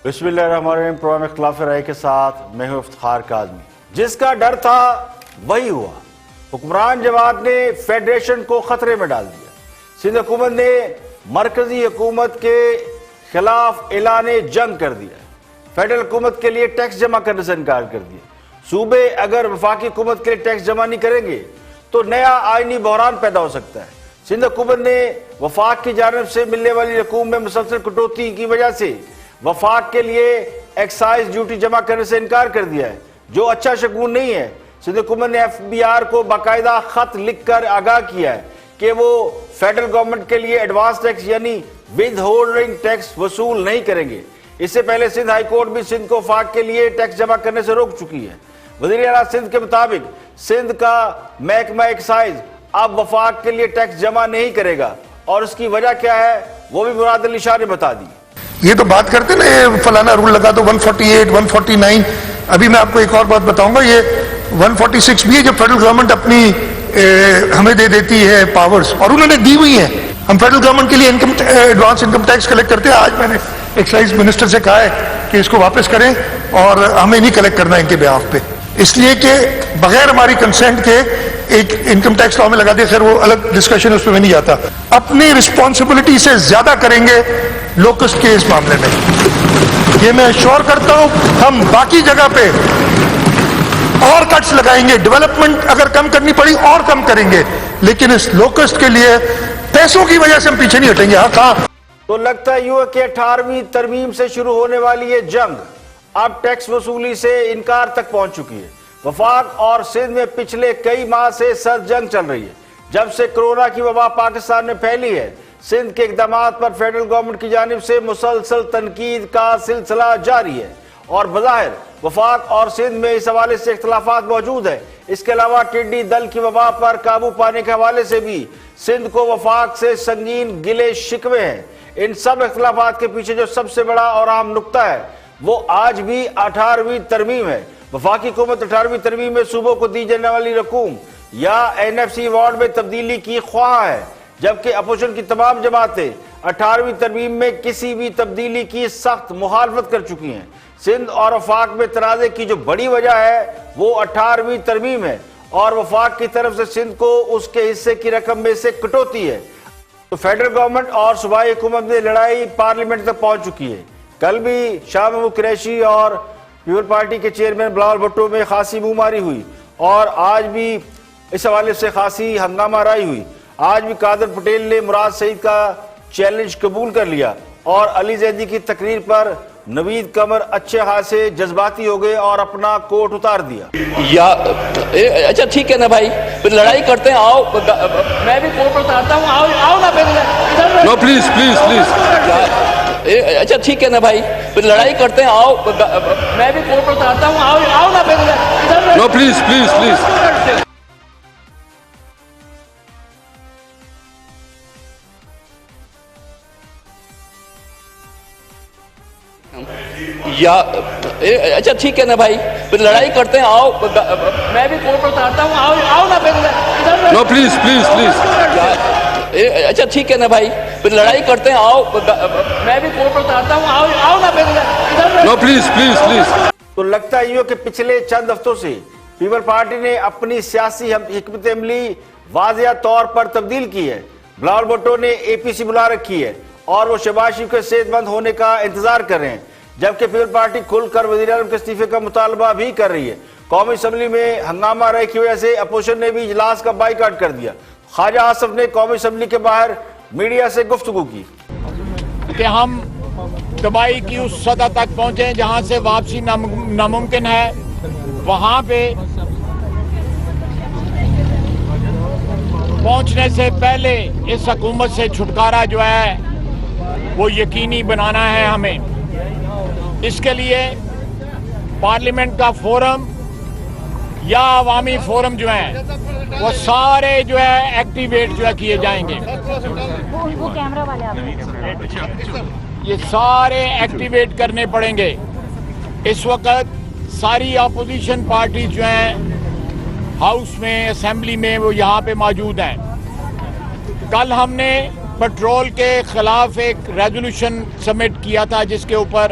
بسم اللہ الرحمن الرحیم۔ پروگرام اختلاف رائے کے ساتھ میں ہوں افتخار کاظمی۔ جس کا ڈر تھا وہی ہوا۔ حکمران جماعت نے فیڈریشن کو خطرے میں ڈال دیا۔ سندھ حکومت نے مرکزی حکومت کے خلاف اعلان جنگ کر دیا۔ فیڈرل حکومت کے لیے ٹیکس جمع کرنے سے انکار کر دیا۔ صوبے اگر وفاقی حکومت کے لیے ٹیکس جمع نہیں کریں گے تو نیا آئینی بحران پیدا ہو سکتا ہے۔ سندھ حکومت نے وفاق کی جانب سے ملنے والی رقوم میں مسلسل کٹوتی کی وجہ سے وفاق کے لیے ایکسائز ڈیوٹی جمع کرنے سے انکار کر دیا ہے، جو اچھا شگون نہیں ہے۔ سندھ حکومت نے FBR کو باقاعدہ خط لکھ کر آگاہ کیا ہے کہ وہ فیڈرل گورنمنٹ کے لیے ایڈوانس ٹیکس یعنی ود ہولڈنگ ٹیکس وصول نہیں کریں گے۔ اس سے پہلے سندھ ہائی کورٹ بھی سندھ کو وفاق کے لیے ٹیکس جمع کرنے سے روک چکی ہے۔ وزیر اعلیٰ سندھ کے مطابق سندھ کا محکمہ ایکسائز اب وفاق کے لیے ٹیکس جمع نہیں کرے گا، اور اس کی وجہ کیا ہے وہ بھی مراد علی شاہ نے بتا دی۔ یہ تو بات کرتے نا فلانا رول لگا دو 148 149۔ ابھی میں آپ کو ایک اور بات بتاؤں گا، یہ 146 بھی ہے جب فیڈرل گورنمنٹ اپنی ہمیں دے دیتی ہے پاورز، اور انہوں نے دی ہوئی ہیں۔ ہم فیڈرل گورنمنٹ کے لیے ایڈوانس انکم ٹیکس کلیکٹ کرتے ہیں۔ آج میں نے ایکسائز منسٹر سے کہا ہے کہ اس کو واپس کریں اور ہمیں نہیں کلیکٹ کرنا ان کے بیہاف پہ، اس لیے کہ بغیر ہماری کنسنٹ کے ایک انکم ٹیکس لاء میں لگا دیا۔ خیر وہ الگ ڈسکشن، اس پہ میں نہیں جاتا۔ اپنی رسپانسبلٹی سے زیادہ کریں گے لوکسٹ کے اس معاملے میں، یہ میں شور کرتا ہوں۔ ہم باقی جگہ پہ اور کٹس لگائیں گے، ڈیولپمنٹ اگر کم کرنی پڑی اور کم کریں گے، لیکن اس لوکسٹ کے لیے پیسوں کی وجہ سے ہم پیچھے نہیں ہٹیں گے۔ ہاں کہاں تو لگتا ہے یوں ہے کہ 18ویں ترمیم سے شروع ہونے والی یہ جنگ اب ٹیکس وصولی سے انکار تک پہنچ چکی ہے۔ وفاق اور سندھ میں پچھلے کئی ماہ سے سرد جنگ چل رہی ہے۔ جب سے کورونا کی وبا پاکستان میں پھیلی ہے، سندھ کے اقدامات پر فیڈرل گورنمنٹ کی جانب سے مسلسل تنقید کا سلسلہ جاری ہے، اور بظاہر وفاق اور سندھ میں اس حوالے سے اختلافات موجود ہیں۔ اس کے علاوہ ٹڈی دل کی وبا پر قابو پانے کے حوالے سے بھی سندھ کو وفاق سے سنگین گلے شکوے ہیں۔ ان سب اختلافات کے پیچھے جو سب سے بڑا اور اہم نقطہ ہے وہ آج بھی 18ویں ترمیم ہے۔ وفاقی حکومت 18ویں ترمیم میں صوبوں کو دی جانے والی رقوم یا NFC وارڈ میں تبدیلی کی خواہاں ہے، جبکہ اپوزیشن کی تمام جماعتیں 18ویں ترمیم میں کسی بھی تبدیلی کی سخت مخالفت کر چکی ہیں۔ سندھ اور وفاق میں تنازع کی جو بڑی وجہ ہے وہ 18ویں ترمیم ہے، اور وفاق کی طرف سے سندھ کو اس کے حصے کی رقم میں سے کٹوتی ہے۔ تو فیڈرل گورنمنٹ اور صوبائی حکومت میں لڑائی پارلیمنٹ تک پہنچ چکی ہے۔ کل بھی شاہ محمود قریشی اور پیپل پارٹی کے چیئرمین بلاول بھٹو میں خاصی منہ ماری ہوئی، اور آج بھی اس حوالے سے خاصی ہنگامہ رائی ہوئی۔ آج بھی قادر پٹیل نے مراد سعید کا چیلنج قبول کر لیا، اور علی زیدی کی تقریر پر نوید قمر اچھے خاصے جذباتی ہو گئے اور اپنا کوٹ اتار دیا۔ اچھا ٹھیک ہے نا بھائی، پھر لڑائی کرتے ہیں، آؤ میں بھی کوٹ اتارتا ہوں، آؤ نا پھر۔ نو پلیز پلیز پلیز۔ اچھا ٹھیک ہے نا بھائی، پھر لڑائی کرتے ہیں، آؤ میں بھی کوٹ اتارتا ہوں، آؤ نا پھر۔ نو پلیز پلیز پلیز۔ اچھا ٹھیک ہے نا بھائی، پھر لڑائی کرتے ہیں، آؤ میں بھی کوٹ اتارتا ہوں، آؤ نا پھر۔ نو پلیز پلیز پلیز۔ اچھا ٹھیک ہے نا بھائی، پھر لڑائی کرتے ہیں، آؤ میں بھی کوٹ اتارتا ہوں، آؤ نا پھر۔ نو پلیز پلیز پلیز۔ تو لگتا ہے کہ پچھلے چند ہفتوں سے پیپل پارٹی نے اپنی سیاسی حکمت عملی واضح طور پر تبدیل کی ہے۔ بلاول بھٹو نے APC بلا رکھی ہے، اور وہ شہباز شریف کے صحت مند ہونے کا انتظار کر رہے ہیں، جبکہ پیپل پارٹی کھل کر وزیر اعظم کے استعفے کا مطالبہ بھی کر رہی ہے۔ قومی اسمبلی میں ہنگامہ رائے کی وجہ سے اپوزیشن نے بھی اجلاس کا بائیکاٹ کر دیا۔ خواجہ آصف نے قومی اسمبلی کے باہر میڈیا سے گفتگو کی کہ ہم تباہی کی اس سطح تک پہنچے جہاں سے واپسی ناممکن ہے، وہاں پہ پہنچنے سے پہلے اس حکومت سے چھٹکارا جو ہے وہ یقینی بنانا ہے ہمیں۔ اس کے لیے پارلیمنٹ کا فورم یا عوامی فورم جو ہیں وہ سارے جو ہے ایکٹیویٹ جو ہے کیے جائیں گے، یہ سارے ایکٹیویٹ کرنے پڑیں گے۔ اس وقت ساری اپوزیشن پارٹیز جو ہیں ہاؤس میں، اسمبلی میں، وہ یہاں پہ موجود ہیں۔ کل ہم نے پیٹرول کے خلاف ایک ریزولوشن سبمٹ کیا تھا، جس کے اوپر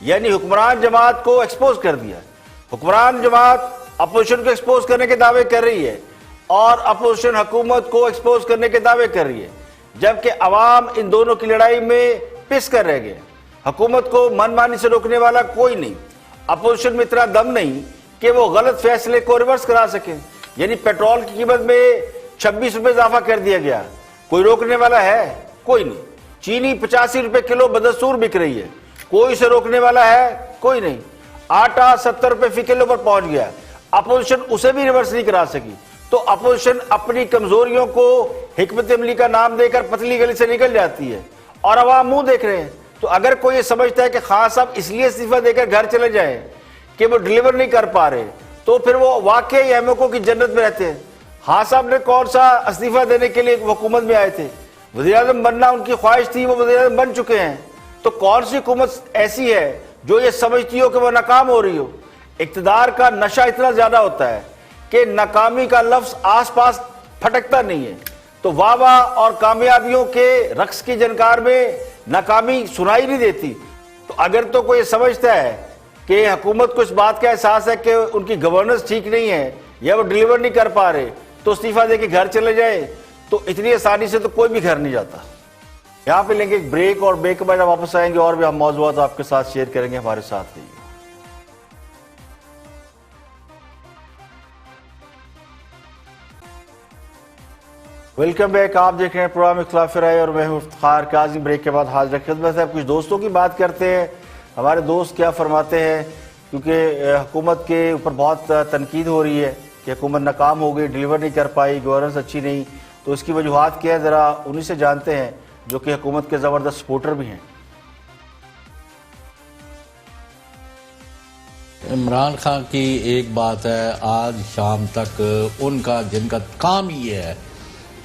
یعنی حکمران جماعت کو ایکسپوز کر دیا. حکمران جماعت اپوزیشن کو ایکسپوز کرنے کے دعوے کر رہی ہے اور اپوزیشن حکومت کو ایکسپوز کرنے کے دعوے کر رہی ہے، جبکہ عوام ان دونوں کی لڑائی میں پس کر رہ گئے. حکومت کو من مانی سے روکنے والا کوئی نہیں. اپوزیشن میں اتنا دم نہیں کہ وہ غلط فیصلے کو ریورس کرا سکیں. یعنی پیٹرول کی قیمت میں 26 روپے اضافہ کر دیا گیا، کوئی روکنے والا ہے؟ کوئی نہیں. چینی 85 روپے کلو بدستور بک رہی ہے، کوئی اسے روکنے والا ہے؟ کوئی نہیں. آٹا 70 روپے فی کلو پر پہنچ گیا، اپوزیشن اسے بھی ریورس نہیں کرا سکی. تو اپوزیشن اپنی کمزوریوں کو حکمت عملی کا نام دے کر پتلی گلی سے نکل جاتی ہے اور عوام منہ دیکھ رہے ہیں. تو اگر کوئی یہ سمجھتا ہے کہ خان صاحب اس لیے استعفیٰ دے کر گھر چلے جائیں کہ وہ ڈیلیور نہیں کر پا رہے، تو پھر وہ واقعی احمقوں کی جنت میں رہتے ہیں. خان صاحب نے کون سا استعفیٰ دینے کے لیے حکومت میں آئے تھے؟ وزیر اعظم بننا ان کی خواہش تھی، وہ وزیر اعظم بن چکے ہیں. تو کون سی حکومت ایسی ہے جو یہ سمجھتی ہو کہ وہ ناکام ہو رہی ہو؟ اقتدار کا نشہ اتنا زیادہ ہوتا ہے کہ ناکامی کا لفظ آس پاس پھٹکتا نہیں ہے. تو واہ واہ اور کامیابیوں کے رقص کی جنکار میں ناکامی سنائی نہیں دیتی. تو اگر تو کوئی سمجھتا ہے کہ حکومت کو اس بات کا احساس ہے کہ ان کی گورننس ٹھیک نہیں ہے یا وہ ڈیلیور نہیں کر پا رہے تو استعفیٰ دے کے گھر چلے جائے، تو اتنی آسانی سے تو کوئی بھی گھر نہیں جاتا. یہاں پہ لیں گے ایک بریک اور بریک کے بعد واپس آئیں گے اور بھی ہم موضوعات آپ کے ساتھ شیئر کریں گے. ہمارے ساتھ رہیے. Welcome back. آپ دیکھ رہے ہیں پروگرام اختلاف رائے اور میں ہوں افتخار کاظم. بریک کے بعد حاضر خدمت ہے. کچھ دوستوں کی بات کرتے ہیں، ہمارے دوست کیا فرماتے ہیں، کیونکہ حکومت کے اوپر بہت تنقید ہو رہی ہے کہ حکومت ناکام ہو گئی، ڈیلیور نہیں کر پائی، گورننس اچھی نہیں. تو اس کی وجوہات کیا ہے، ذرا انہی سے جانتے ہیں جو کہ حکومت کے زبردست سپورٹر بھی ہیں. عمران خان کی ایک بات ہے، آج شام تک جن کا کام یہ ہے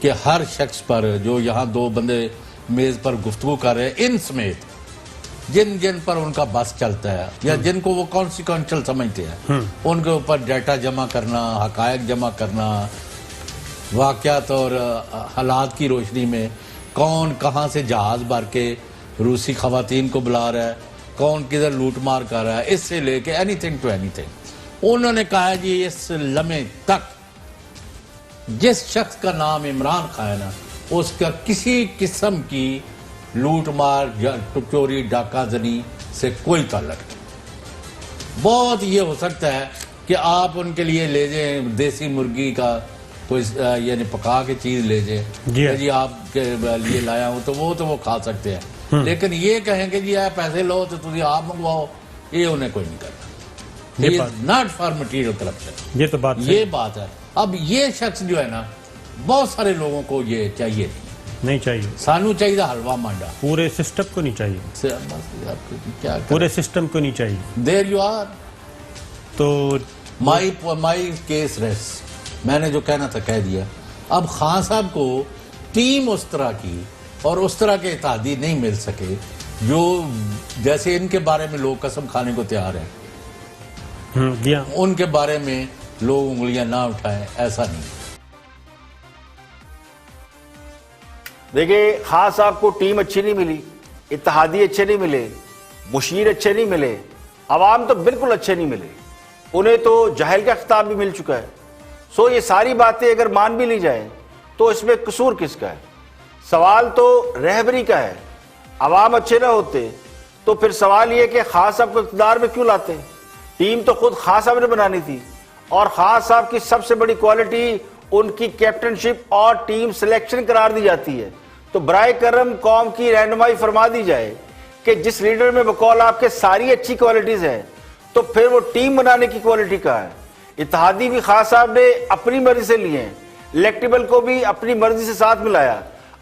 کہ ہر شخص پر جو یہاں دو بندے میز پر گفتگو کر رہے ہیں، ان سمیت جن پر ان کا بس چلتا ہے یا جن کو وہ کانسیکوینشل سمجھتے ہیں، ان کے اوپر ڈیٹا جمع کرنا، حقائق جمع کرنا، واقعات اور حالات کی روشنی میں کون کہاں سے جہاز بھر کے روسی خواتین کو بلا رہا ہے، کون کدھر لوٹ مار کر رہا ہے، اس سے لے کے anything to anything. انہوں نے کہا جی اس لمحے تک جس شخص کا نام عمران خان ہے اس کا کسی قسم کی لوٹ مار یا چوری ڈاکہ زنی سے کوئی تعلق نہیں. بہت یہ ہو سکتا ہے کہ آپ ان کے لیے لے جائیں دیسی مرغی کا کوئی یعنی پکا کے چیز لے جائیں جی آپ کے لیے لایا ہوں، تو وہ کھا سکتے ہیں، لیکن یہ کہیں کہ جی پیسے لو تو تجھے آپ منگواؤ، یہ انہیں کوئی نہیں کرتا. Not for material corruption. یہ بات ہے. اب یہ شخص جو ہے نا، بہت سارے لوگوں کو یہ چاہیے نہیں چاہیے. سانو چاہیے حلوہ مانڈا. پورے سسٹم کو نہیں چاہیے. پورے سسٹم کو نہیں چاہیے. There you are. تو مائی کیس ریس، میں نے جو کہنا تھا کہہ دیا. اب خان صاحب کو ٹیم اس طرح کی اور اس طرح کے اتحادی نہیں مل سکے جو جیسے ان کے بارے میں لوگ قسم کھانے کو تیار ہیں، ان کے بارے میں لوگ انگلیاں نہ اٹھائیں، ایسا نہیں. دیکھیں، خان صاحب کو ٹیم اچھی نہیں ملی، اتحادی اچھے نہیں ملے، مشیر اچھے نہیں ملے، عوام تو بالکل اچھے نہیں ملے، انہیں تو جاہل کا خطاب بھی مل چکا ہے. سو یہ ساری باتیں اگر مان بھی لی جائیں تو اس میں قصور کس کا ہے؟ سوال تو رہبری کا ہے. عوام اچھے نہ ہوتے تو پھر سوال یہ کہ خان صاحب کو اقتدار میں کیوں لاتے؟ ٹیم تو خود خان صاحب نے بنانی تھی، اور خان صاحب کی سب سے بڑی کوالٹی ان کی کیپٹنشپ اور ٹیم سلیکشن قرار دی جاتی ہے. تو برائے کرم قوم کی رہنمائی فرما دی جائے کہ جس لیڈر میں بقول آپ کے ساری اچھی کوالٹیز ہیں، تو پھر وہ ٹیم بنانے کی کوالٹی کا ہے. اتحادی بھی خان صاحب نے اپنی مرضی سے لیے ہیں، الیکٹیبل کو بھی اپنی مرضی سے ساتھ ملایا.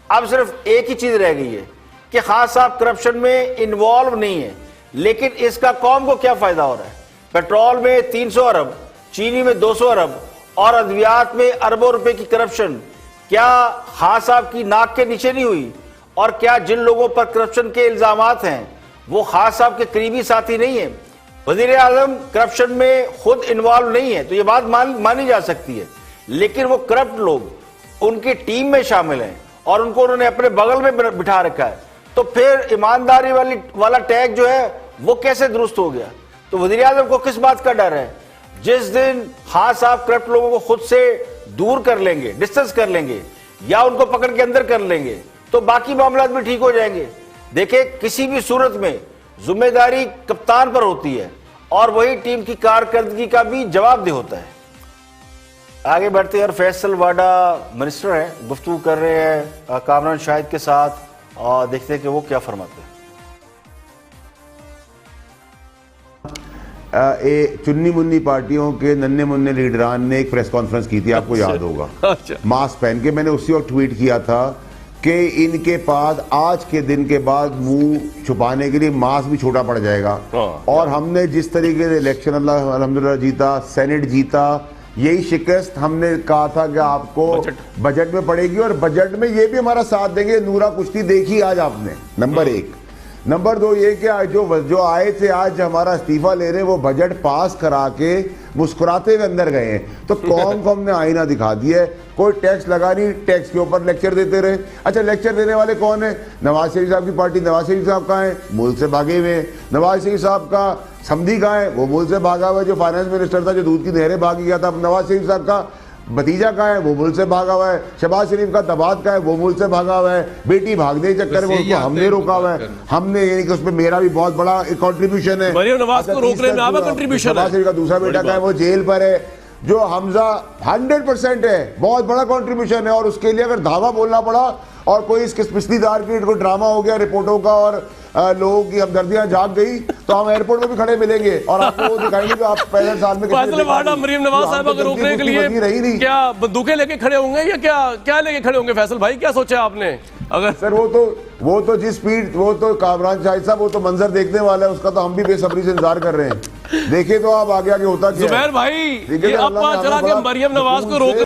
اب صرف ایک ہی چیز رہ گئی ہے کہ خان صاحب کرپشن میں انوالو نہیں ہے، لیکن اس کا قوم کو کیا فائدہ ہو رہا ہے؟ پیٹرول میں 300 ارب، چینی میں 200 ارب اور ادویات میں اربوں روپے کی کرپشن کیا خان صاحب کی ناک کے نیچے نہیں ہوئی؟ اور کیا جن لوگوں پر کرپشن کے الزامات ہیں وہ خان صاحب کے قریبی ساتھی نہیں ہیں؟ وزیر اعظم کرپشن میں خود انوالو نہیں ہے تو یہ بات مانی جا سکتی ہے، لیکن وہ کرپٹ لوگ ان کی ٹیم میں شامل ہیں اور ان کو انہوں نے اپنے بغل میں بٹھا رکھا ہے. تو پھر ایمانداری والا ٹیگ جو ہے وہ کیسے درست ہو گیا؟ تو وزیر اعظم کو کس بات کا ڈر ہے؟ جس دن خان صاحب کرپٹ لوگوں کو خود سے دور کر لیں گے، ڈسٹنس کر لیں گے یا ان کو پکڑ کے اندر کر لیں گے تو باقی معاملات بھی ٹھیک ہو جائیں گے۔ دیکھیں کسی بھی صورت میں ذمہ داری کپتان پر ہوتی ہے اور وہی ٹیم کی کارکردگی کا بھی جواب دہ ہوتا ہے۔ آگے بڑھتے ہیں اور فیصل واڈا منسٹر ہیں، گفتگو کر رہے ہیں کامران شاہد کے ساتھ اور دیکھتے ہیں کہ وہ کیا فرماتے ہیں۔ چنی منی پارٹیوں کے ننے مننے لیڈران نے ایک پریس کانفرنس کی تھی، آپ کو یاد ہوگا، ماسک پہن کے۔ میں نے اسی وقت ٹویٹ کیا تھا کہ ان کے پاس آج کے دن کے بعد منہ چھپانے کے لیے ماسک بھی چھوٹا پڑ جائے گا۔ اور ہم نے جس طریقے سے الیکشن اللہ الحمدللہ جیتا، سینٹ جیتا، یہی شکست ہم نے کہا تھا کہ آپ کو بجٹ میں پڑے گی، اور بجٹ میں یہ بھی ہمارا ساتھ دیں گے۔ نورا کشتی دیکھی آج آپ نے، نمبر 1۔ نمبر 2 یہ کہ جو آئے تھے آج ہمارا استعفیٰ لے رہے ہیں، وہ بجٹ پاس کرا کے مسکراتے ہوئے اندر گئے ہیں۔ تو قوم کو ہم نے آئینہ دکھا دیا ہے، کوئی ٹیکس لگا نہیں، ٹیکس کے اوپر لیکچر دیتے رہے۔ اچھا لیکچر دینے والے کون ہیں؟ نواز شریف صاحب کی پارٹی۔ نواز شریف صاحب کہاں ہیں؟ ملک سے بھاگے ہوئے ہیں۔ نواز شریف صاحب کا سمدھی کہاں ہے؟ وہ ملک سے بھاگا ہوا ہے۔ جو فائنانس منسٹر تھا، جو دودھ کی نہریں بھاگ گیا تھا، نواز شریف صاحب کا بھتیجا کہاں ہے؟ وہ ملک سے بھاگا ہوا ہے۔ شہباز شریف کا دبات کہاں ہے؟ وہ ملک سے بھاگا ہوا ہے۔ بیٹی بھاگنے کے چکر میں اس کو ہم نے روکا ہوا ہے۔ ہم نے یعنی کہ اس میں میرا بھی بہت بڑا کنٹریبیوشن ہے۔ مریم نواز کو روکنے میں آپ کا کنٹریبیوشن ہے۔ شہباز شریف کا دوسرا بیٹا کہاں ہے؟ وہ جیل پر ہے۔ جو حمزہ 100% ہے، بہت بڑا کنٹریبیوشن ہے، اور اس کے لیے اگر دھاوا بولنا پڑا اور کوئی اس پچھلی دار کی کوئی ڈرامہ ہو گیا رپورٹوں کا اور لوگوں کی ہمدردیاں جاگ گئی تو ہم ایئرپورٹ میں بھی کھڑے ملیں گے اور آپ کو وہ دکھائیں گے کہ آپ 65 سال میں فیصل واڈا مریم نواز صاحبہ کو روکنے کے لیے کیا بندوقیں لے کے کھڑے ہوں گے یا کیا لے کے کھڑے ہوں گے؟ فیصل بھائی کیا سوچا آپ نے؟ اگر سر وہ تو جس سپیڈ، وہ تو کامران شاہد صاحب وہ تو منظر دیکھنے والا ہے، اس کا تو ہم بھی بے صبری سے انتظار کر رہے ہیں۔ دیکھیں تو آپ آگے آگے ہوتا کیا ہے۔ زبیر بھائی یہ اب پتہ چلا کہ مریم نواز کو روک،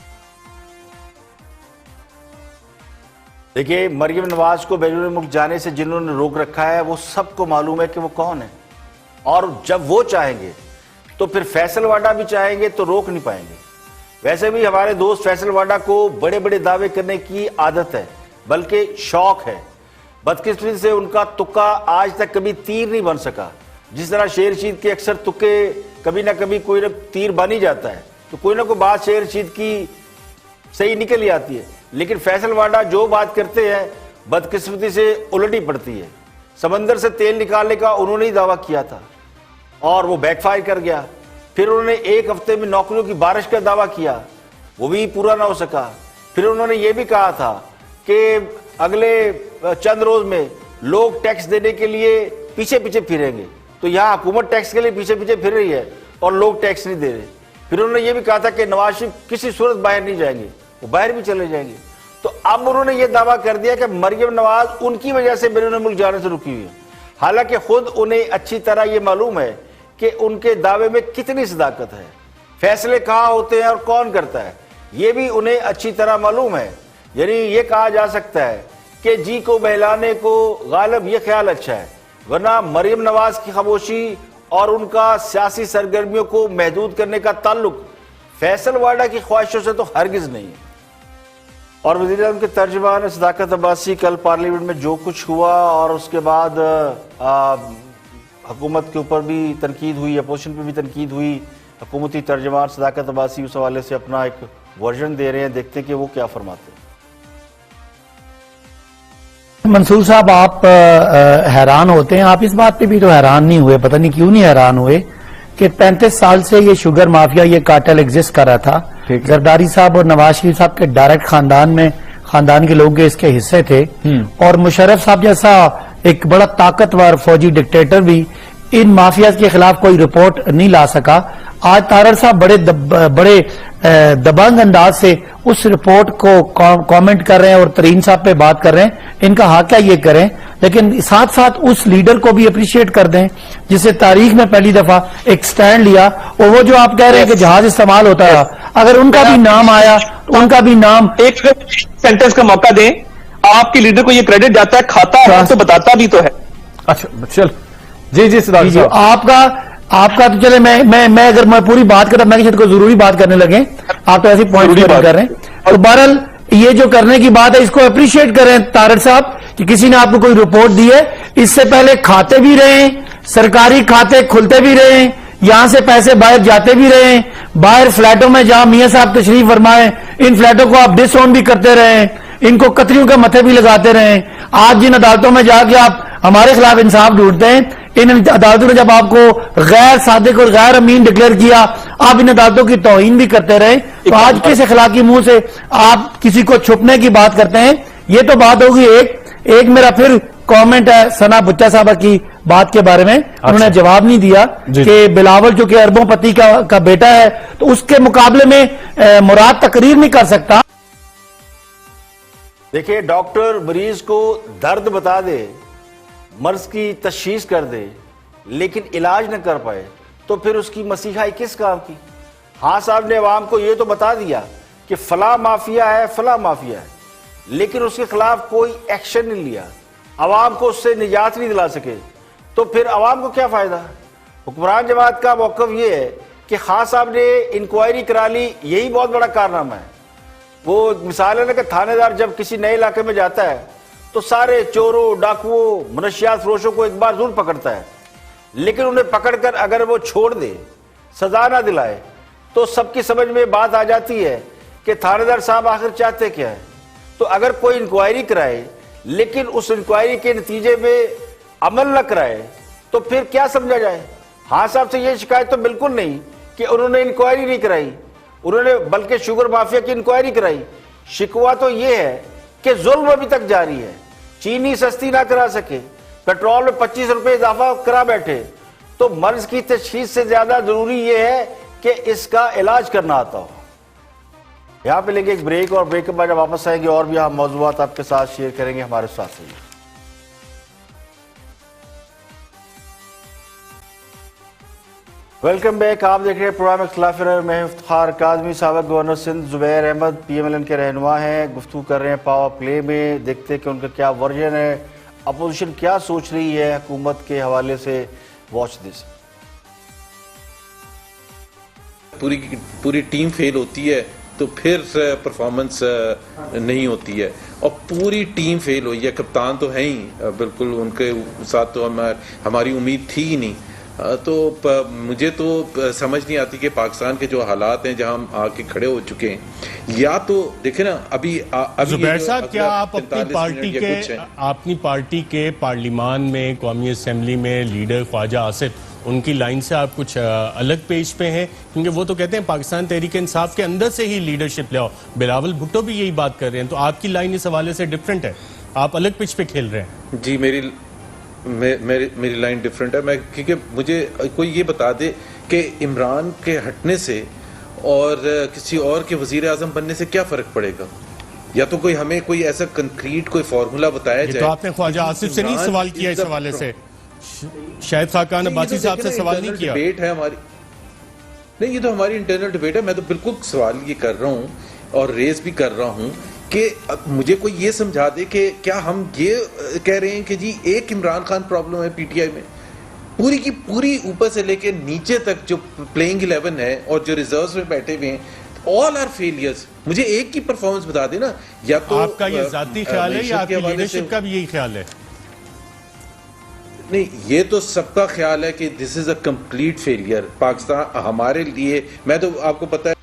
دیکھیے مریم نواز کو بیرون ملک جانے سے جنہوں نے روک رکھا ہے وہ سب کو معلوم ہے کہ وہ کون ہے، اور جب وہ چاہیں گے تو پھر فیصل واڈا بھی چاہیں گے تو روک نہیں پائیں گے۔ ویسے بھی ہمارے دوست فیصل واڈا کو بڑے بڑے دعوے کرنے کی عادت ہے، بلکہ شوق ہے۔ بدقسمتی سے ان کا تکا آج تک کبھی تیر نہیں بن سکا۔ جس طرح شیر رشید کے اکثر تکے کبھی نہ کبھی کوئی نہ تیر بن ہی جاتا ہے، تو کوئی نہ کوئی بات شیر رشید کی صحیح نکل ہی آتی ہے، لیکن فیصل واڈا جو بات کرتے ہیں بدقسمتی سے الٹی پڑتی ہے۔ سمندر سے تیل نکالنے کا انہوں نے ہی دعویٰ کیا تھا اور وہ بیک فائر کر گیا۔ پھر انہوں نے 1 ہفتے میں نوکریوں کی بارش کا دعویٰ کیا، وہ بھی پورا نہ ہو سکا۔ پھر انہوں نے یہ بھی کہا تھا کہ اگلے چند روز میں لوگ ٹیکس دینے کے لیے پیچھے پیچھے پھریں گے، تو یہاں حکومت ٹیکس کے لیے پیچھے پیچھے پھر رہی ہے اور لوگ ٹیکس نہیں دے رہے۔ پھر انہوں نے یہ بھی کہا تھا کہ نواز شریف کسی صورت باہر نہیں جائیں گے، وہ باہر بھی چلے جائیں گے۔ تو اب انہوں نے یہ دعویٰ کر دیا کہ مریم نواز ان کی وجہ سے بیرون ملک جانے سے رکی ہوئی ہے، حالانکہ خود انہیں اچھی طرح یہ معلوم ہے کہ ان کے دعوے میں کتنی صداقت ہے، فیصلے کہاں ہوتے ہیں اور کون کرتا ہے، یہ بھی انہیں اچھی طرح معلوم ہے۔ یعنی یہ کہا جا سکتا ہے کہ جی کو بہلانے کو غالب یہ خیال اچھا ہے، ورنہ مریم نواز کی خاموشی اور ان کا سیاسی سرگرمیوں کو محدود کرنے کا تعلق فیصل واڈا کی خواہشوں سے تو ہرگز نہیں ہے۔ اور وزیر اعظم کے ترجمان صداقت عباسی کل پارلیمنٹ میں جو کچھ ہوا اور اس کے بعد حکومت کے اوپر بھی تنقید ہوئی، اپوزیشن پہ بھی تنقید ہوئی، حکومتی ترجمان صداقت عباسی اس حوالے سے اپنا ایک ورژن دے رہے ہیں، دیکھتے کہ وہ کیا فرماتے ہیں۔ منصور صاحب آپ حیران ہوتے ہیں، آپ اس بات پہ بھی تو حیران نہیں ہوئے، پتہ نہیں کیوں نہیں حیران ہوئے کہ 35 سال سے یہ شوگر مافیا، یہ کارٹل ایگزسٹ کر رہا تھا۔ زرداری صاحب اور نواز شریف صاحب کے ڈائریکٹ خاندان کے لوگ اس کے حصے تھے، اور مشرف صاحب جیسا ایک بڑا طاقتور فوجی ڈکٹیٹر بھی ان مافیا کے خلاف کوئی رپورٹ نہیں لا سکا۔ آج تارڑ صاحب بڑے دبنگ انداز سے اس رپورٹ کو کامنٹ کر رہے ہیں اور ترین صاحب پہ بات کر رہے ہیں، ان کا حق ہے یہ کریں، لیکن ساتھ ساتھ اس لیڈر کو بھی اپریشیٹ کر دیں جس سے تاریخ میں پہلی دفعہ ایک سٹینڈ لیا۔ اور وہ جو آپ کہہ رہے ہیں کہ جہاز استعمال ہوتا رہا، اگر ان کا بھی نام آیا، ان کا بھی نام، ایک سینٹنس کا موقع دیں، آپ کے لیڈر کو یہ کریڈٹ جاتا ہے، کھاتا ہے تو بتاتا بھی تو ہے۔ اچھا چل جی آپ کا تو چلے، میں اگر میں پوری بات کرتا، میں کسی کو ضروری بات کرنے لگے، آپ تو ایسی پوائنٹ کر رہے ہیں۔ اور بہرحال یہ جو کرنے کی بات ہے اس کو اپریشیٹ کریں تارڑ صاحب کہ کسی نے آپ کو کوئی رپورٹ دی ہے. اس سے پہلے کھاتے بھی رہے ہیں, سرکاری کھاتے کھلتے بھی رہے ہیں, یہاں سے پیسے باہر جاتے بھی رہے ہیں, باہر فلیٹوں میں جہاں میاں صاحب تشریف فرمائے ان فلیٹوں کو آپ ڈس اون بھی کرتے رہے ہیں, ان کو کتریوں کے متھے بھی لگاتے رہے ہیں. آج جن عدالتوں میں جا کے آپ ہمارے خلاف انصاف ڈھونڈتے ہیں, ان عدالتوں نے جب آپ کو غیر صادق اور غیر امین ڈکلیئر کیا, آپ ان عدالتوں کی توہین بھی کرتے رہے. تو آج کس اخلاقی منہ سے آپ کسی کو چھپنے کی بات کرتے ہیں؟ یہ تو بات ہوگی. ایک میرا پھر کامنٹ ہے ثنا بچہ صاحبہ کی بات کے بارے میں, انہوں نے جواب نہیں دیا کہ بلاول جو کہ اربوں پتی کا بیٹا ہے تو اس کے مقابلے میں مراد تقریر نہیں کر سکتا. دیکھیں, ڈاکٹر مریض کو درد بتا دے, مرض کی تشخیص کر دے, لیکن علاج نہ کر پائے تو پھر اس کی مسیحائی کس کام کی؟ ہاں صاحب نے عوام کو یہ تو بتا دیا کہ فلاں مافیا ہے, فلاں مافیا ہے, لیکن اس کے خلاف کوئی ایکشن نہیں لیا, عوام کو اس سے نجات نہیں دلا سکے, تو پھر عوام کو کیا فائدہ؟ حکمران جماعت کا موقف یہ ہے کہ خان صاحب نے انکوائری کرا لی, یہی بہت بڑا کارنامہ ہے. وہ مثال ہے نا کہ تھانے دار جب کسی نئے علاقے میں جاتا ہے تو سارے چوروں, ڈاکوؤں, منشیات فروشوں کو ایک بار ضرور پکڑتا ہے, لیکن انہیں پکڑ کر اگر وہ چھوڑ دے, سزا نہ دلائے, تو سب کی سمجھ میں بات آ جاتی ہے کہ تھانے دار صاحب آخر چاہتے کیا ہے. تو اگر کوئی انکوائری کرائے لیکن اس انکوائری کے نتیجے میں عمل نہ کرائے تو پھر کیا سمجھا جائے؟ ہاں صاحب سے یہ شکایت تو بالکل نہیں کہ انہوں نے انکوائری نہیں کرائی, انہوں نے بلکہ شوگر مافیا کی انکوائری کرائی. شکوہ تو یہ ہے کہ ظلم ابھی تک جاری ہے, چینی سستی نہ کرا سکے, پیٹرول میں 25 روپے اضافہ کرا بیٹھے. تو مرض کی تشخیص سے زیادہ ضروری یہ ہے کہ اس کا علاج کرنا آتا ہو. یہاں پہ لیں گے ایک بریک, اور بریک کے بعد جب واپس آئیں گے اور بھی ہم موضوعات آپ کے ساتھ شیئر کریں گے. ہمارے ساتھ رہیے. Welcome back. آپ دیکھ رہے ہیں پروگرام اختلاف رائے. میں افتخار کاظمی, سابق گورنر سندھ زبیر احمد PMLN کے رہنما ہیں. گفتگو کر رہے ہیں پاور پلے میں, دیکھتے ہیں کہ ان کا کیا ورژن ہے, اپوزیشن کیا سوچ رہی ہے حکومت کے حوالے سے. Watch this. پوری ٹیم فیل ہوتی ہے تو پھر پرفارمنس نہیں ہوتی ہے, اور پوری ٹیم فیل ہوئی ہے. کپتان تو ہیں ہی, بالکل ان کے ساتھ تو ہماری امید تھی ہی نہیں. تو مجھے تو سمجھ نہیں آتی کہ پاکستان کے جو حالات ہیں جہاں ہم آ کے کھڑے ہو چکے ہیں, یا تو دیکھیں نا ابھی زبیر صاحب, کیا آپ اپنی پارٹی کے پارلیمان میں, قومی اسمبلی میں لیڈر خواجہ آصف, ان کی لائن سے آپ کچھ الگ پیج پہ ہیں؟ کیونکہ وہ تو کہتے ہیں پاکستان تحریک انصاف کے اندر سے ہی لیڈرشپ لے آؤ. بلاول بھٹو بھی یہی بات کر رہے ہیں, تو آپ کی لائن اس حوالے سے ڈیفرنٹ ہے, آپ الگ پیج پہ کھیل رہے ہیں. جی, میری لائن ڈیفرنٹ ہے. کیونکہ مجھے کوئی یہ بتا دے کہ عمران کے ہٹنے سے اور کسی اور کے وزیر اعظم بننے سے کیا فرق پڑے گا, یا تو کوئی ہمیں کوئی ایسا کنکریٹ کوئی فارمولا بتایا جائے. تو آپ نے خواجہ آصف سے نہیں سوال کیا اس حوالے سے, شاہد خاقان عباسی صاحب سے سوال نہیں کیا؟ ڈبیٹ ہے ہماری, نہیں یہ تو ہماری انٹرنل ڈبیٹ ہے. میں تو بالکل سوال یہ کر رہا ہوں اور ریز بھی کر رہا ہوں کہ مجھے کوئی یہ سمجھا دے کہ کیا ہم یہ کہہ رہے ہیں کہ جی ایک عمران خان پرابلم ہے PTI میں, پوری کی پوری اوپر سے لے کے نیچے تک جو پلینگ 11 ہے اور جو ریزروز میں بیٹھے ہوئے ہیں, all are failures. مجھے ایک کی پرفارمنس بتا دے نا. یا تو آپ کا یہ ذاتی خیال ہے یا آپ کی لیڈرشپ کا بھی یہی خیال ہے؟ نہیں, یہ تو سب کا خیال ہے کہ دس از اے کمپلیٹ فیلئر. پاکستان ہمارے لیے, میں تو آپ کو پتا ہے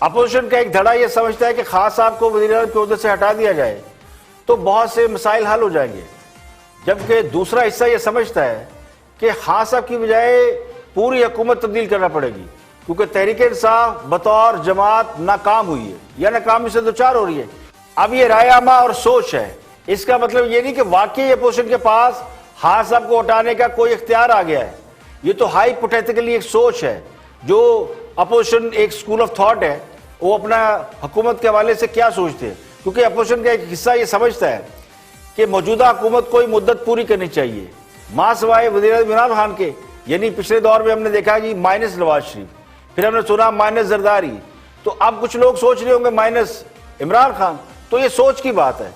اپوزیشن کا ایک دھڑا یہ سمجھتا ہے کہ خان صاحب کو وزیر اعظم کے عہدے سے ہٹا دیا جائے تو بہت سے مسائل حل ہو جائیں گے, جبکہ دوسرا حصہ یہ سمجھتا ہے کہ خان صاحب کی بجائے پوری حکومت تبدیل کرنا پڑے گی, کیونکہ تحریک انصاف بطور جماعت ناکام ہوئی ہے یا ناکامی سے دوچار ہو رہی ہے. اب یہ رائے عامہ اور سوچ ہے, اس کا مطلب یہ نہیں کہ واقعی اپوزیشن کے پاس خان صاحب کو ہٹانے کا کوئی اختیار آ گیا ہے. یہ تو ہائپوتھیٹیکلی ایک سوچ ہے جو اپوزیشن ایک اسکول آف تھاٹ ہے, وہ اپنا حکومت کے حوالے سے کیا سوچتے ہیں, کیونکہ اپوزیشن کا ایک حصہ یہ سمجھتا ہے کہ موجودہ حکومت کو مدت پوری کرنی چاہیے, ماں سوائے وزیر اعظم عمران خان کے. یعنی پچھلے دور میں ہم نے دیکھا جی مائنس نواز شریف, پھر ہم نے سنا مائنس زرداری, تو اب کچھ لوگ سوچ رہے ہوں گے مائنس عمران خان. تو یہ سوچ کی بات ہے,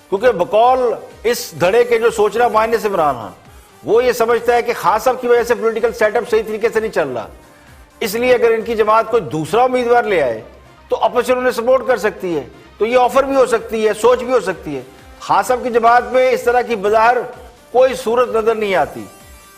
کیونکہ بقول اس دھڑے کے جو سوچ رہا مائنس عمران خان, وہ یہ سمجھتا ہے کہ خان صاحب کی وجہ سے پولیٹیکل سیٹ اپ صحیح طریقے سے نہیں چل رہا, اس لیے اگر ان کی جماعت کوئی دوسرا امیدوار لے آئے تو اپوزیشن انہیں سپورٹ کر سکتی ہے. تو یہ آفر بھی ہو سکتی ہے, سوچ بھی ہو سکتی ہے. خان صاحب کی جماعت میں اس طرح کی بظاہر کوئی صورت نظر نہیں آتی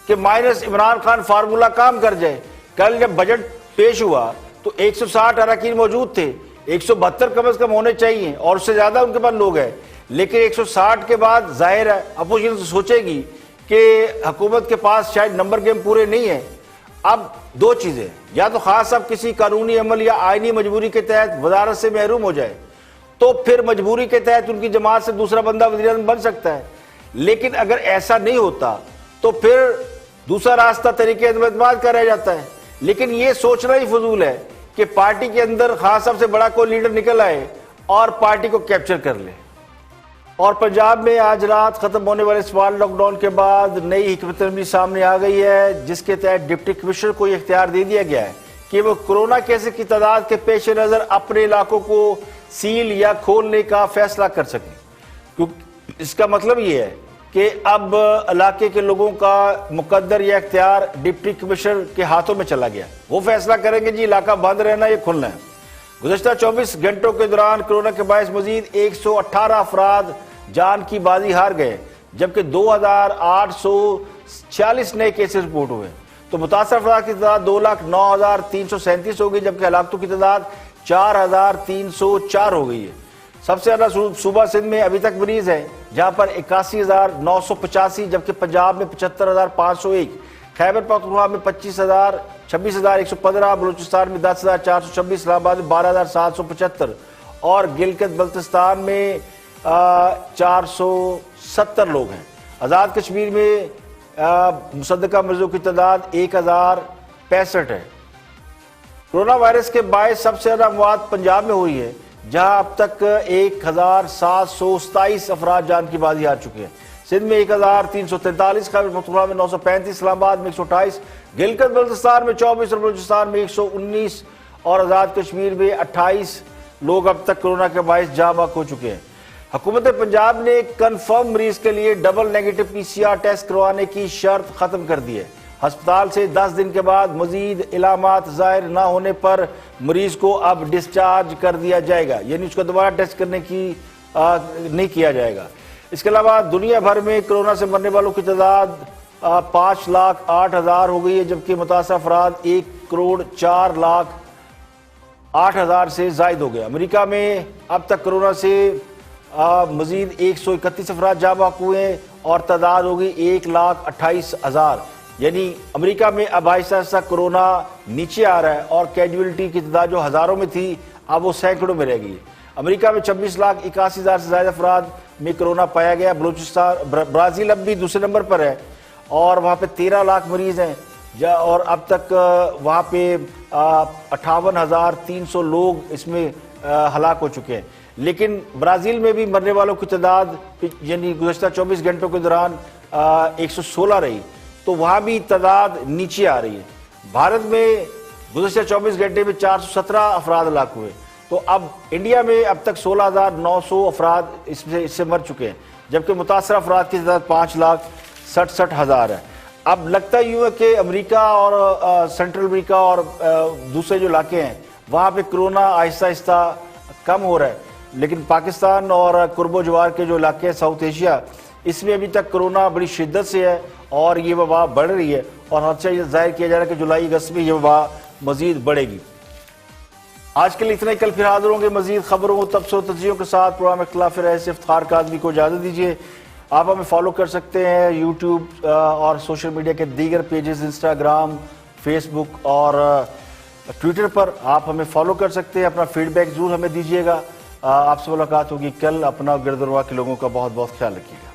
کہ مائنس عمران خان فارمولا کام کر جائے. کل جب بجٹ پیش ہوا تو 160 اراکین موجود تھے, 172 کم از کم ہونے چاہیے اور اس سے زیادہ ان کے پاس لوگ ہیں, لیکن 160 کے بعد ظاہر ہے اپوزیشن سوچے گی کہ حکومت کے پاس شاید نمبر گیم پورے نہیں ہیں. اب دو چیزیں, یا تو خان صاحب کسی قانونی عمل یا آئینی مجبوری کے تحت وزارت سے محروم ہو جائے تو پھر مجبوری کے تحت ان کی جماعت سے دوسرا بندہ وزیر اعظم بن سکتا ہے, لیکن اگر ایسا نہیں ہوتا تو پھر دوسرا راستہ طریقے اعتماد کا رہ جاتا ہے. لیکن یہ سوچنا ہی فضول ہے کہ پارٹی کے اندر خان صاحب سے بڑا کوئی لیڈر نکل آئے اور پارٹی کو کیپچر کر لے. اور پنجاب میں آج رات ختم ہونے والے اسمارٹ لاک ڈاؤن کے بعد نئی حکمت عملی سامنے آ گئی ہے, جس کے تحت ڈپٹی کمشنر کو یہ اختیار دے دیا گیا ہے کہ وہ کورونا کیسز کی تعداد کے پیش نظر اپنے علاقوں کو سیل یا کھولنے کا فیصلہ کر سکیں. اس کا مطلب یہ ہے کہ اب علاقے کے لوگوں کا مقدر یا اختیار ڈپٹی کمشنر کے ہاتھوں میں چلا گیا. وہ فیصلہ کریں گے جی علاقہ بند رہنا یا کھلنا ہے. گزشتہ 24 گھنٹوں کے دوران کورونا کے باعث مزید 118 افراد جان کی بازی ہار گئے, جبکہ 2846 نئے کیسز رپورٹ ہوئے. تو متاثرہ افراد کی تعداد 2,09,337 ہو گئی, جبکہ ہلاکتوں کی تعداد 4,304 ہو گئی ہے. سب سے زیادہ صوبہ سندھ میں ابھی تک مریض ہیں, جہاں پر 81,985, جبکہ پنجاب میں 75,501, خیبر پختونخوا میں 26,115, بلوچستان میں 10,426, اسلام آباد میں 12,775 اور گلگت بلتستان میں 470 لوگ ہیں. آزاد کشمیر میں مصدقہ مریضوں کی تعداد 1,065 ہے. کورونا وائرس کے باعث سب سے زیادہ اموات پنجاب میں ہوئی ہے, جہاں اب تک 1,727 افراد جان کی بازی ہار چکے ہیں. سندھ میں 1,343, خیبر پختونخوا میں 935, اسلام آباد میں 128, گلگت بلتستان میں 24 اور بلوچستان میں 119 اور آزاد کشمیر میں 28 لوگ اب تک کورونا کے باعث جاں بحق ہو چکے ہیں. حکومت پنجاب نے کنفرم مریض کے لیے ڈبل نیگیٹو PCR ٹیسٹ کروانے کی شرط ختم کر دی ہے. ہسپتال سے 10 دن کے بعد مزید علامات ظاہر نہ ہونے پر مریض کو اب ڈسچارج کر دیا جائے گا, یعنی اس کو دوبارہ ٹیسٹ کرنے کی نہیں کیا جائے گا. اس کے علاوہ دنیا بھر میں کورونا سے مرنے والوں کی تعداد 5,08,000 ہو گئی ہے, جبکہ متاثرہ افراد 1,04,08,000 سے زائد ہو گئے. امریکہ میں اب تک کورونا سے مزید 131 افراد جاں بحق ہوئے ہیں اور تعداد ہوگی 1,28,000. یعنی امریکہ میں اب آہستہ آہستہ کورونا نیچے آ رہا ہے اور کیجویلٹی کی تعداد جو ہزاروں میں تھی اب وہ سینکڑوں میں رہ گئی ہے. امریکہ میں 26,81,000 سے زائد افراد میں کورونا پایا گیا. برازیل اب بھی دوسرے نمبر پر ہے اور وہاں پہ 13 لاکھ مریض ہیں, اور اب تک وہاں پہ 58,300 لوگ اس میں ہلاک ہو چکے ہیں. لیکن برازیل میں بھی مرنے والوں کی تعداد یعنی گزشتہ 24 گھنٹوں کے دوران 116 رہی, تو وہاں بھی تعداد نیچے آ رہی ہے. بھارت میں گزشتہ 24 گھنٹے میں 417 افراد ہلاک ہوئے. تو اب انڈیا میں اب تک 16,900 افراد اس سے مر چکے ہیں, جبکہ متاثرہ افراد کی تعداد 5,67,000 ہے. اب لگتا یوں ہے کہ امریکہ اور سینٹرل امریکہ اور دوسرے جو علاقے ہیں وہاں پہ کرونا آہستہ آہستہ کم ہو رہا ہے, لیکن پاکستان اور قرب و جوار کے جو علاقے ہیں ساؤتھ ایشیا, اس میں ابھی تک کرونا بڑی شدت سے ہے اور یہ وبا بڑھ رہی ہے, اور خدشہ یہ ظاہر کیا جا رہا ہے کہ جولائی اگست میں یہ وبا مزید بڑھے گی. آج کے لیے اتنا ہی, کل پھر حاضر ہوں گے مزید خبروں, تبصروں, تجزیوں کے ساتھ. پروگرام اختلاف رائے سے افتخار کاظمی کو اجازت دیجیے. آپ ہمیں فالو کر سکتے ہیں یوٹیوب اور سوشل میڈیا کے دیگر پیجز, انسٹاگرام, فیس بک اور ٹویٹر پر آپ ہمیں فالو کر سکتے ہیں. اپنا فیڈ بیک ضرور ہمیں دیجیے گا. آپ سے ملاقات ہوگی کل. اپنا گرد و نواح کے لوگوں کا بہت بہت خیال رکھیے گا.